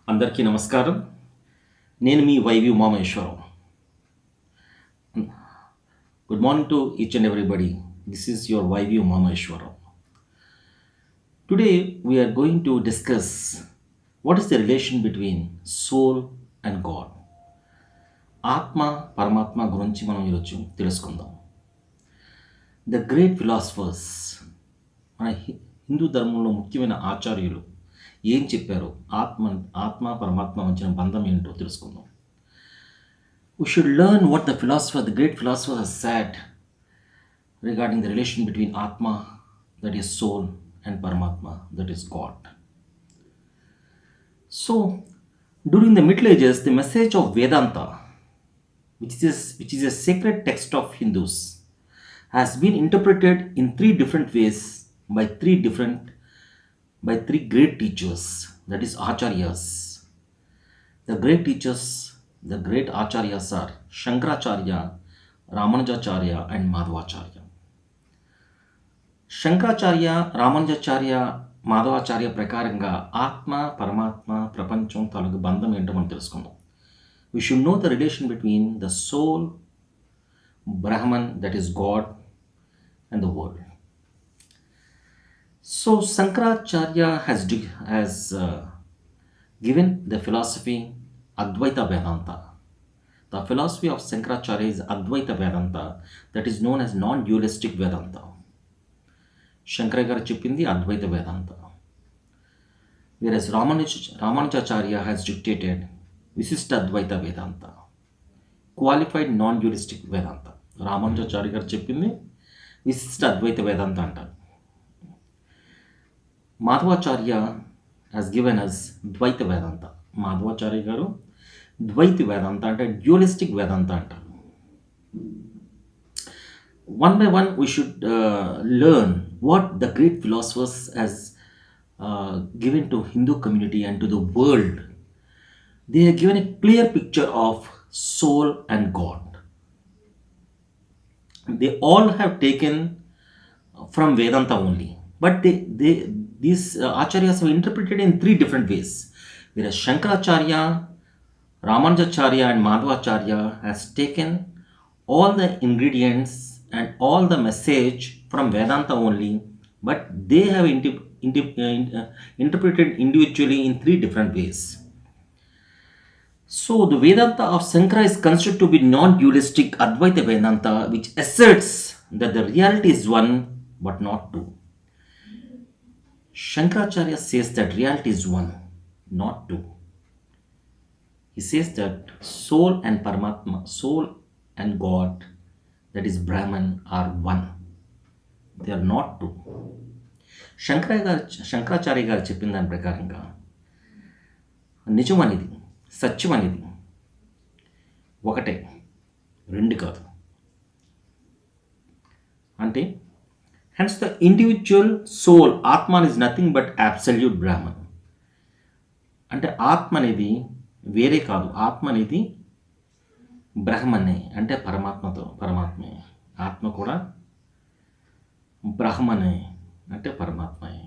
అందరికీ నమస్కారం. నేను మీ Y V Umamaheswaram. Good morning to each and everybody. This is your Y V Umamaheswaram. Today we are going to discuss what is the relation between soul and God. ఆత్మ పరమాత్మ గురించి మనం ఈరోజు తెలుసుకుందాం. ద గ్రేట్ ఫిలాసఫర్స్, మన హిందూ ధర్మంలో ముఖ్యమైన ఆచార్యులు ఏం చెప్పారో ఆత్మ ఆత్మ పరమాత్మ మధ్యన బంధం ఏంటో తెలుసుకుందాం. We should learn what the great philosopher has said regarding the relation between Atma, that is soul, and Paramatma, that is God. So, during the Middle Ages, the message of Vedanta, which is a sacred text of Hindus, has been interpreted in three different ways by three great teachers, that is Acharyas. The great teachers, the great Acharyas are Shankaracharya, Ramanujacharya, and Madhvacharya. Shankaracharya, Ramanujacharya, Madhvacharya ప్రకారంగా ఆత్మ పరమాత్మ ప్రపంచం తాలూకు బంధం ఏంటో మనం తెలుసుకుందాం. We should know the relation between the soul, Brahman, that is God, and the world. So Shankaracharya has given the philosophy Advaita Vedanta. The philosophy of Shankaracharya is Advaita Vedanta, that is known as non-dualistic Vedanta. Shankara గారు చెప్పింది అద్వైత వేదాంత. Whereas Ramanujacharya has dictated విశిష్ట అద్వైత వేదాంత, qualified non డ్యూలిస్టిక్ వేదాంత. రామానుజాచార్య గారు చెప్పింది విశిష్ట అద్వైత వేదాంత అంటారు. Madhvacharya has given us ద్వైత వేదాంత. మాధవాచార్య గారు ద్వైత వేదాంత అంటే డ్యూలిస్టిక్ వేదాంత అంటారు. One by one we should learn what the great philosophers has given to Hindu community and to the world. They have given a clear picture of soul and God. They all have taken from Vedanta only, but these acharyas have interpreted in three different ways. Whereas Shankaracharya, Ramanujacharya, and Madhvacharya has taken all the ingredients and all the message from Vedanta only, but they have interpreted individually in three different ways. So the Vedanta of Shankara is considered to be non-dualistic Advaita Vedanta, which asserts that the reality is one but not two. Shankaracharya says that reality is one, not two. He says that soul and Paramatma, soul and God, that is Brahman, are one. They are not two. Shankaracharya గారు చెప్పిన దాని ప్రకారంగా నిజం అనేది, సత్యం అనేది ఒకటే, రెండు కాదు. అంటే hence the individual soul, Atman, is nothing but absolute Brahman. అంటే ఆత్మ అనేది వేరే కాదు, ఆత్మ అనేది బ్రహ్మనే, అంటే పరమాత్మే. ఆత్మ కూడా బ్రహ్మనే, అంటే పరమాత్మయే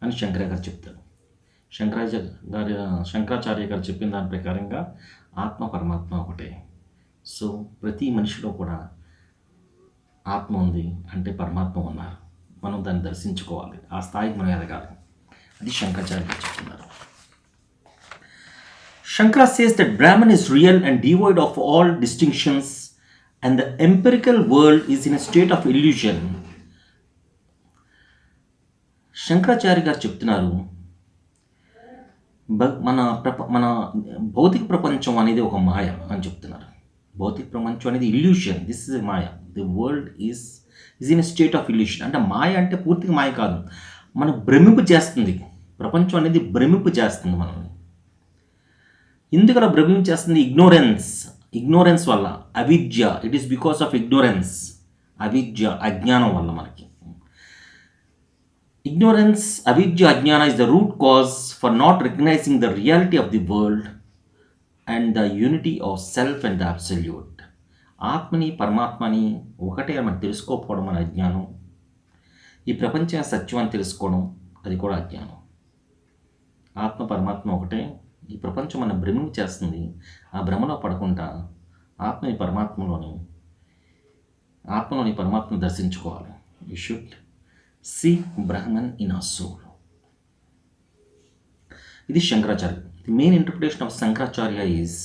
అని శంకర గారు చెప్తారు. శంకరాచార్య గారు చెప్పిన దాని ప్రకారంగా ఆత్మ పరమాత్మ ఒకటే. సో ప్రతి మనిషిలో కూడా ఆత్మ ఉంది, అంటే పరమాత్మ ఉన్నారు. మనం దాన్ని దర్శించుకోవాలి, ఆ స్థాయికి మనం ఎదగాలి. అది శంకరాచార్య గారు చెప్తున్నారు. Shankara says that Brahman is real and devoid of all distinctions, and the empirical world is in a state of illusion. Shankaracharya గారు చెప్తున్నారు, మన భౌతిక ప్రపంచం అనేది ఒక మాయ అని చెప్తున్నారు. భౌతిక ప్రపంచం అనేది illusion, this is a maya. The world is in a state of illusion. అంటే మాయ అంటే పూర్తిగా మాయ కాదు, మనం భ్రమింపు చేస్తుంది. ప్రపంచం అనేది భ్రమింపు చేస్తుంది మనల్ని. ఎందుకు అలా భ్రమించేస్తుంది? ఇగ్నోరెన్స్ వల్ల, అవిద్య. It is because of ignorance, అవిద్య, అజ్ఞానం వల్ల. మనకి ignorance, avidya, ajnana is the root cause for not recognizing the reality of the world and the unity of self and the absolute. ఆత్మని పరమాత్మని ఒకటే మనం తెలుసుకోకపోవడం మన అజ్ఞానం. ఈ ప్రపంచం సత్యం అని తెలుసుకోవడం, అది కూడా అజ్ఞానం. ఆత్మ పరమాత్మ ఒకటే. ఈ ప్రపంచం మన భ్రమను చేస్తుంది. ఆ భ్రమలో పడకుండా ఆత్మని పరమాత్మను దర్శించుకోవాలి. You should see Brahman in our soul. ఇది Shankaracharya. The main interpretation of Shankaracharya is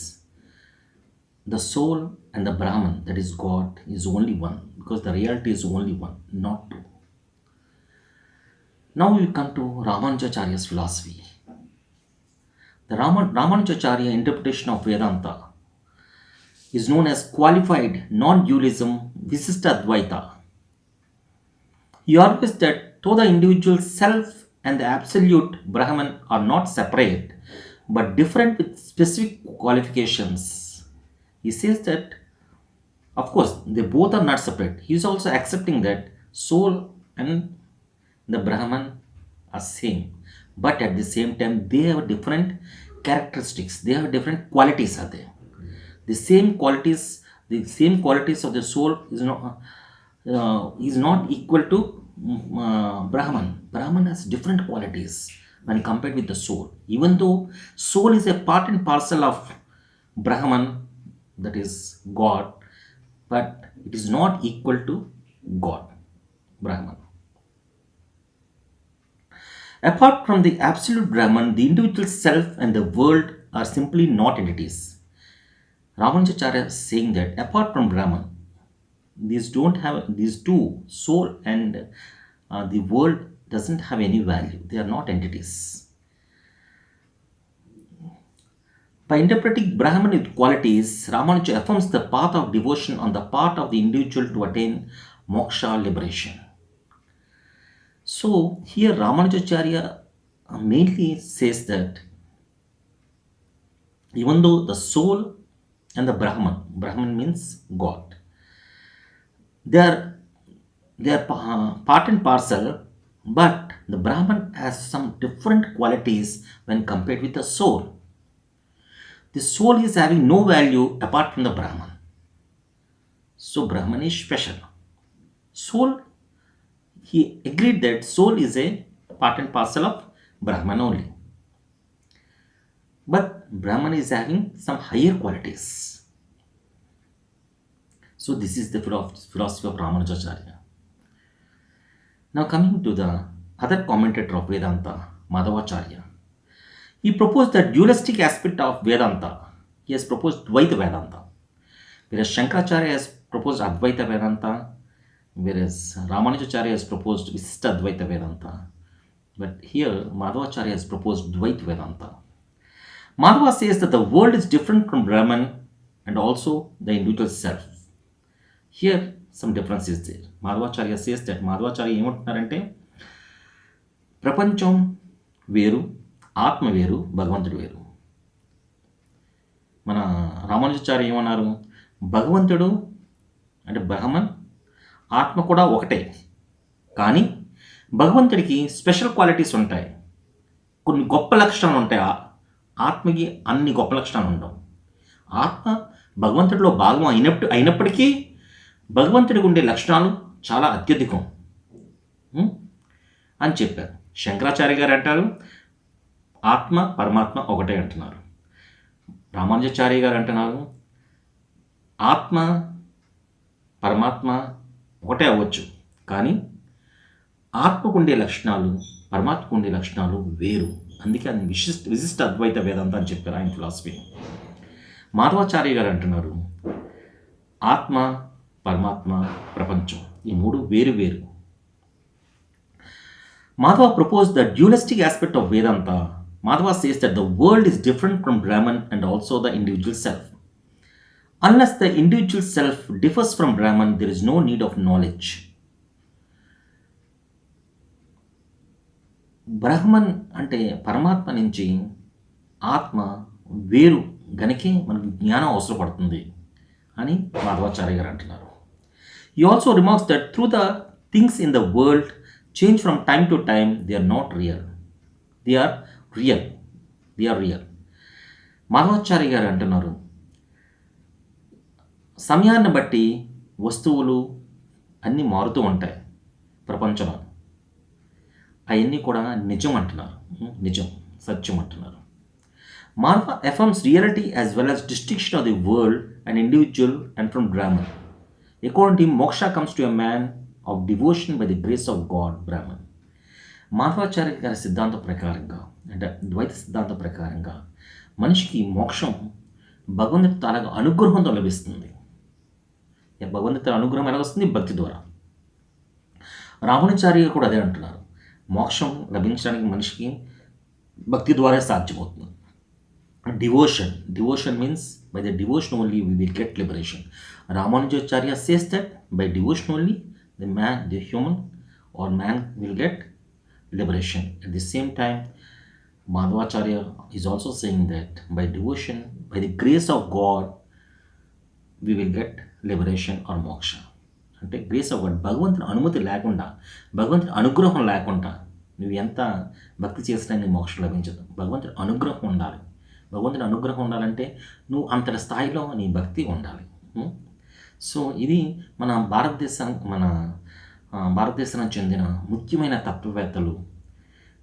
the soul and the Brahman, that is God, is only one, because the reality is only one, not two. Now we come to Ramanujacharya's philosophy. The Ramanujacharya interpretation of Vedanta is known as qualified non-dualism Visishta Advaita. He argues that though the individual self and the absolute Brahman are not separate but different with specific qualifications, he says that of course they both are not separate. He is also accepting that soul and the Brahman are same, but at the same time they have different characteristics, they have different qualities are there. The same qualities of the soul is not equal to Brahman. Brahman has different qualities when compared with the soul, even though soul is a part and parcel of Brahman, that is God, but it is not equal to God, Brahman. Apart from the absolute Brahman, the individual self and the world are simply not entities. Ramanujacharya is saying that apart from Brahman, these two, soul and the world, doesn't have any value. They are not entities. By interpreting Brahman with qualities, Ramanuja affirms the path of devotion on the part of the individual to attain moksha, liberation. So here Ramanujacharya mainly says that even though the soul and the Brahman means God, they are part and parcel, but the Brahman has some different qualities when compared with the soul. The soul is having no value apart from the Brahman. So Brahman is special. Soul, he agreed that soul is a part and parcel of Brahman only. But Brahman is having some higher qualities. So this is the philosophy of Ramanujacharya. Now coming to the other commentator of Vedanta, Madhvacharya. He proposed the dualistic aspect of Vedanta. He has proposed Dvaita Vedanta. Whereas Shankaracharya has proposed Advaita Vedanta, whereas Ramanujacharya has proposed Visishta Advaita Vedanta. But here Madhvacharya has proposed Dvaita Vedanta. Madhva says that the world is different from Brahman and also the individual self. Here some difference is there. Madhvacharya says that Madhvacharya ఏమంటున్నారంటే ప్రపంచం వేరు, ఆత్మ వేరు, భగవంతుడు వేరు. మన రామానుజాచార్య ఏమన్నారు? భగవంతుడు అంటే బ్రహ్మన్, ఆత్మ కూడా ఒకటే, కానీ భగవంతుడికి స్పెషల్ క్వాలిటీస్ ఉంటాయి, కొన్ని గొప్ప లక్షణాలు ఉంటాయి. ఆత్మకి అన్ని గొప్ప లక్షణాలు ఉండవు. ఆత్మ భగవంతుడిలో భాగం అయినప్పటికీ భగవంతుడికి ఉండే లక్షణాలు చాలా అత్యధికం అని చెప్పారు. శంకరాచార్య గారు అంటారు ఆత్మ పరమాత్మ ఒకటే అంటున్నారు. రామానుజాచార్య గారు అంటున్నారు ఆత్మ పరమాత్మ ఒకటే అవ్వచ్చు, కానీ ఆత్మకు ఉండే లక్షణాలు పరమాత్మకు ఉండే లక్షణాలు వేరు. అందుకే అది విశిష్ట అద్వైత వేదాంత అని చెప్పారు ఆయన ఫిలాసఫీ. మాధవాచార్య గారు అంటున్నారు ఆత్మ పరమాత్మ ప్రపంచం ఈ మూడు వేరు వేరు. Madhva proposed the dualistic aspect of Vedanta. Madhva says that the world is different from Brahman and also the individual self. Unless the individual self differs from Brahman, there is no need of knowledge. Brahman అంటే పరమాత్మ నుంచి ఆత్మ వేరు గనికే మనకు జ్ఞానం అవసరపడుతుంది అని మాధవాచార్య గారు అంటున్నారు. He also remarks that through the things in the world change from time to time, they are not real. They are real. Madhvacharya గారు అంటున్నారు సమయాన్ని బట్టి వస్తువులు అన్నీ మారుతూ ఉంటాయి ప్రపంచంలో, అవన్నీ కూడా నిజం అంటున్నారు. నిజం సత్యం అంటున్నారు. Marva affirms reality as well as distinction of the world and individual and from Brahman. According to him, moksha comes to a man of devotion by the grace of God, Brahman. Madhvacharya గారి సిద్ధాంతం ప్రకారంగా, అంటే ద్వైత సిద్ధాంతం ప్రకారంగా మనిషికి మోక్షం భగవంతుడి తాలూకా అనుగ్రహంతో లభిస్తుంది. భగవంతుడి అనుగ్రహం ఎలా వస్తుంది? భక్తి ద్వారా. రామానుచార్య కూడా అదే అంటున్నారు, మోక్షం లభించడానికి మనిషికి భక్తి ద్వారా సాధ్యమవుతుంది. Devotion means by the devotion only we will get liberation. Ramanujacharya says that by devotion only the human or man will get liberation. At the same time, Madhvacharya is also saying that by devotion, by the grace of God, we will get liberation or moksha. అంటే grace of God, భగవంతుని అనుమతి లేకుండా, భగవంతుని అనుగ్రహం లేకుండా నువ్వు ఎంత భక్తి చేసినా నీ మోక్షం లభించదు. భగవంతుని అనుగ్రహం ఉండాలి. భగవంతుని అనుగ్రహం ఉండాలంటే నువ్వు అంతటి స్థాయిలో నీ భక్తి ఉండాలి. సో ఇది మన భారతదేశానికి చెందిన ముఖ్యమైన తత్వవేత్తలు,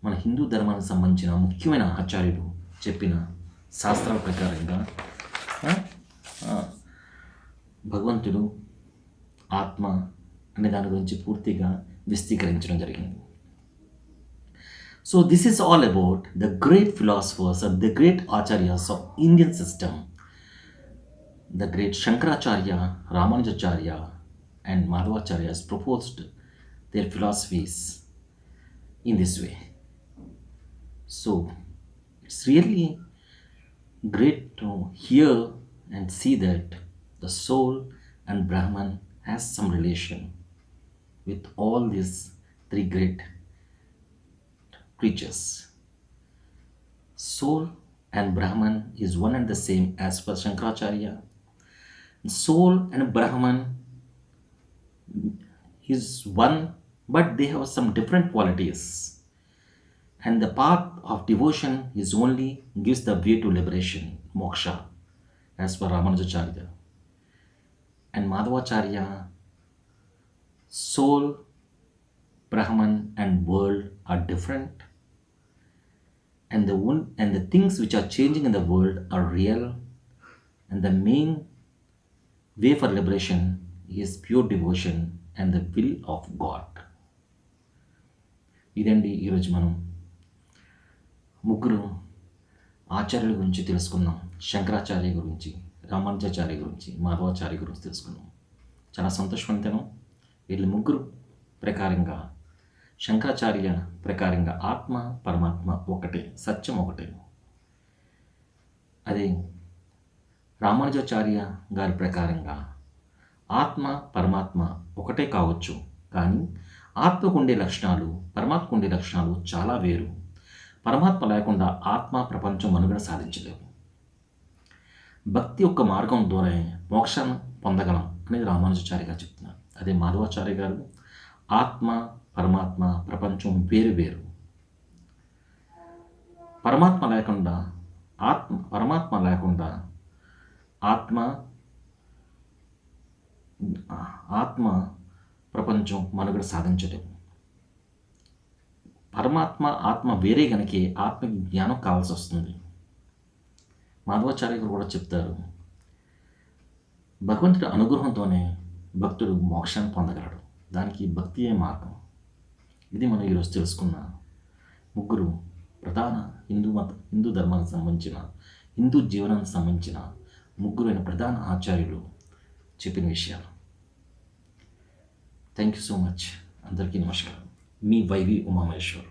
మన హిందూ ధర్మానికి సంబంధించిన ముఖ్యమైన ఆచార్యులు చెప్పిన శాస్త్రాల ప్రకారంగా భగవంతుడు, ఆత్మ అనే దాని గురించి పూర్తిగా విస్తీకరించడం జరిగింది. So this is all about the great philosophers and the great acharyas of Indian system. The great Shankaracharya, Ramanujacharya and Madhvacharya has proposed their philosophies in this way. So it's really great to hear and see that the soul and Brahman has some relation with all these three great creatures. Soul and Brahman is one and the same as per Shankaracharya. Soul and Brahman is one, but they have some different qualities. And the path of devotion is only gives the way to liberation, moksha, as per Ramanujacharya. And Madhvacharya, soul, Brahman and world are different, and the things which are changing in the world are real, and the main way for liberation is pure devotion and the will of God. ఇదండి ఈరోజు మనం ముగ్గురు ఆచార్యుల గురించి తెలుసుకున్నాం. శంకరాచార్య గురించి, రామానుజాచార్య గురించి, మాధవాచార్య గురించి తెలుసుకున్నాం. చాలా సంతోషవంతనం. వీళ్ళు ముగ్గురు ప్రకారంగా, శంకరాచార్య ప్రకారంగా ఆత్మ పరమాత్మ ఒకటే, సత్యం ఒకటే. అదే రామానుజాచార్య గారి ప్రకారంగా ఆత్మ పరమాత్మ ఒకటే కావచ్చు, కానీ ఆత్మకు ఉండే లక్షణాలు, పరమాత్మకు ఉండే లక్షణాలు చాలా వేరు. పరమాత్మ లేకుండా ఆత్మ ప్రపంచం మనుగడ సాధించలేవు. భక్తి యొక్క మార్గం ద్వారా మోక్షాన్ని పొందగలం అనేది రామానుజాచార్య గారు చెప్తున్నారు. అదే మాధవాచార్య గారు ఆత్మ పరమాత్మ ప్రపంచం వేరు వేరు. పరమాత్మ లేకుండా ఆత్మ ప్రపంచం మనుగడ సాధించలేము. పరమాత్మ ఆత్మ వేరే గనకే ఆత్మకి జ్ఞానం కావాల్సి వస్తుంది. మాధవాచార్య గారు కూడా చెప్తారు, భగవంతుడి అనుగ్రహంతోనే భక్తుడు మోక్షాన్ని పొందగలడు, దానికి భక్తియే మార్గం. ఇది మనం ఈరోజు తెలుసుకున్న ముగ్గురు ప్రధాన హిందూ ధర్మానికి సంబంధించిన, హిందూ జీవనానికి సంబంధించిన ముగ్గురైన ప్రధాన ఆచార్యులు చెప్పిన విషయాలు. Thank you so much. అందరికీ నమస్కారం. మీ వైవి ఉమామహేశ్వర్.